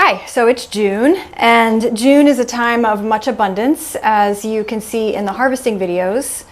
Hi, so it's June, and June is a time of much abundance, as you can see in the harvesting videos.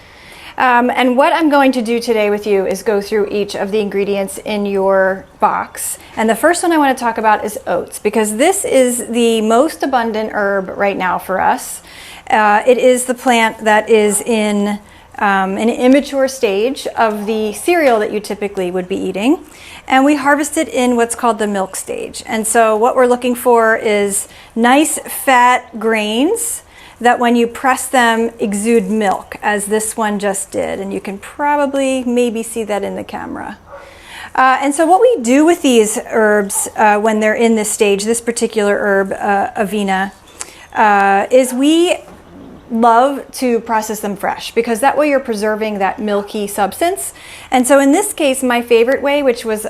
And what I'm going to do today with you is go through each of the ingredients in your box. And the first one I want to talk about is oats, because this is the most abundant herb right now for us. It is the plant that is in an immature stage of the cereal that you typically would be eating. And we harvest it in what's called the milk stage. And so what we're looking for is nice fat grains that when you press them exude milk, as this one just did. And you can probably maybe see that in the camera. And so what we do with these herbs when they're in this stage, this particular herb, avena, is we love to process them fresh, because that way you're preserving that milky substance. And so in this case, my favorite way, which was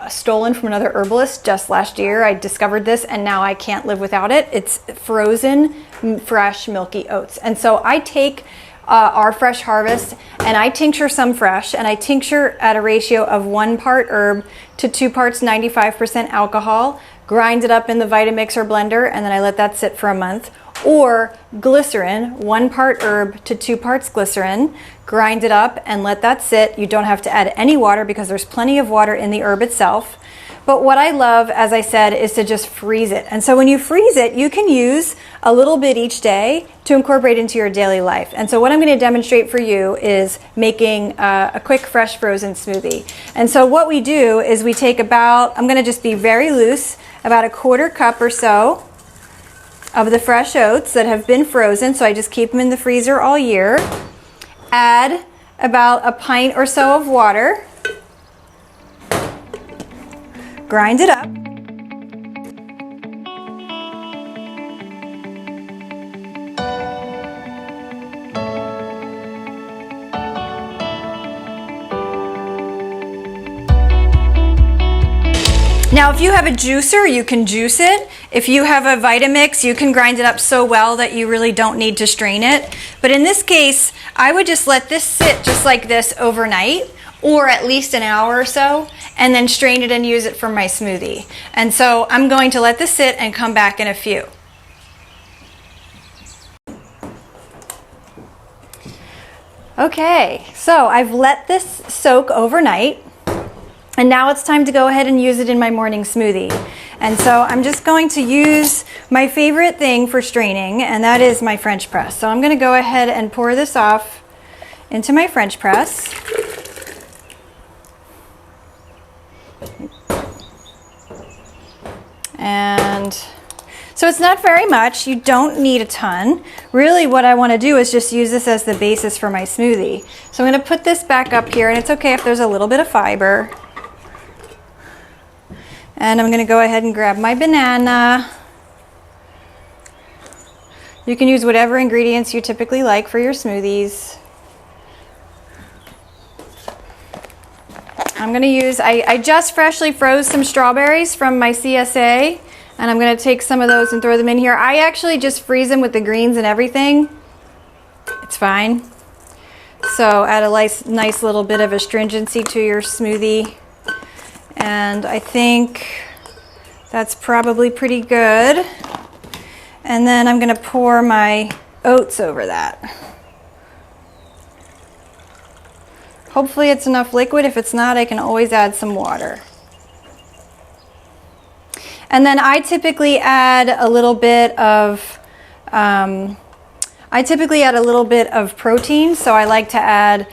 stolen from another herbalist just last year, I discovered this and now I can't live without it. It's frozen, fresh, milky oats. And so I take our fresh harvest and I tincture some fresh, and I tincture at a ratio of 1 part herb to 2 parts 95% alcohol, grind it up in the Vitamix or blender, and then I let that sit for a month. Or glycerin, 1 part herb to 2 parts glycerin, grind it up and let that sit. You don't have to add any water because there's plenty of water in the herb itself. But what I love, as I said, is to just freeze it. And so when you freeze it, you can use a little bit each day to incorporate into your daily life. And so what I'm going to demonstrate for you is making a quick fresh frozen smoothie. And so what we do is we take about, I'm going to just be very loose, about a 1/4 cup or so of the fresh oats that have been frozen, so I just keep them in the freezer all year. Add about a pint or so of water. Grind it up. Now, if you have a juicer, you can juice it. If you have a Vitamix, you can grind it up so well that you really don't need to strain it. But in this case, I would just let this sit just like this overnight, or at least an hour or so, and then strain it and use it for my smoothie. And so I'm going to let this sit and come back in a few. Okay, so I've let this soak overnight. And now it's time to go ahead and use it in my morning smoothie. And so I'm just going to use my favorite thing for straining, and that is my French press. So I'm going to go ahead and pour this off into my French press. And so it's not very much. You don't need a ton. Really what I want to do is just use this as the basis for my smoothie. So I'm going to put this back up here, and it's okay if there's a little bit of fiber. And I'm going to go ahead and grab my banana. You can use whatever ingredients you typically like for your smoothies. I'm going to use, I just freshly froze some strawberries from my CSA, and I'm going to take some of those and throw them in here. I actually just freeze them with the greens and everything. It's fine. So add a nice little bit of astringency to your smoothie. And I think that's probably pretty good. And then I'm going to pour my oats over that. Hopefully it's enough liquid. If it's not, I can always add some water. And then I typically add a little bit of protein. So I like to add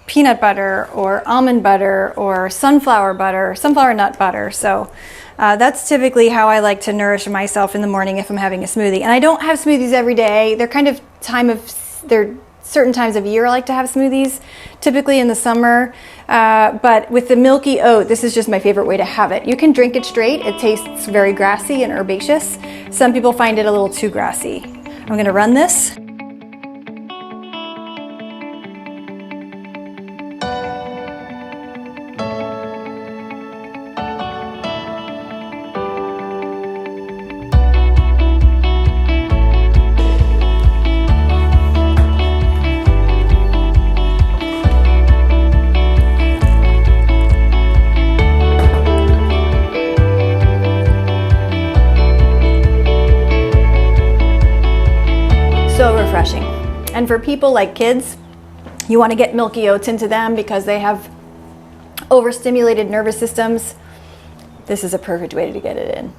peanut butter or almond butter or sunflower nut butter. So that's typically how I like to nourish myself in the morning if I'm having a smoothie. And I don't have smoothies every day. They're kind of they're certain times of year I like to have smoothies, typically in the summer. But with the milky oat, this is just my favorite way to have it. You can drink it straight. It tastes very grassy and herbaceous. Some people find it a little too grassy. I'm going to run this. so refreshing. And for people like kids, you want to get Milky Oats into them because they have overstimulated nervous systems. This is a perfect way to get it in.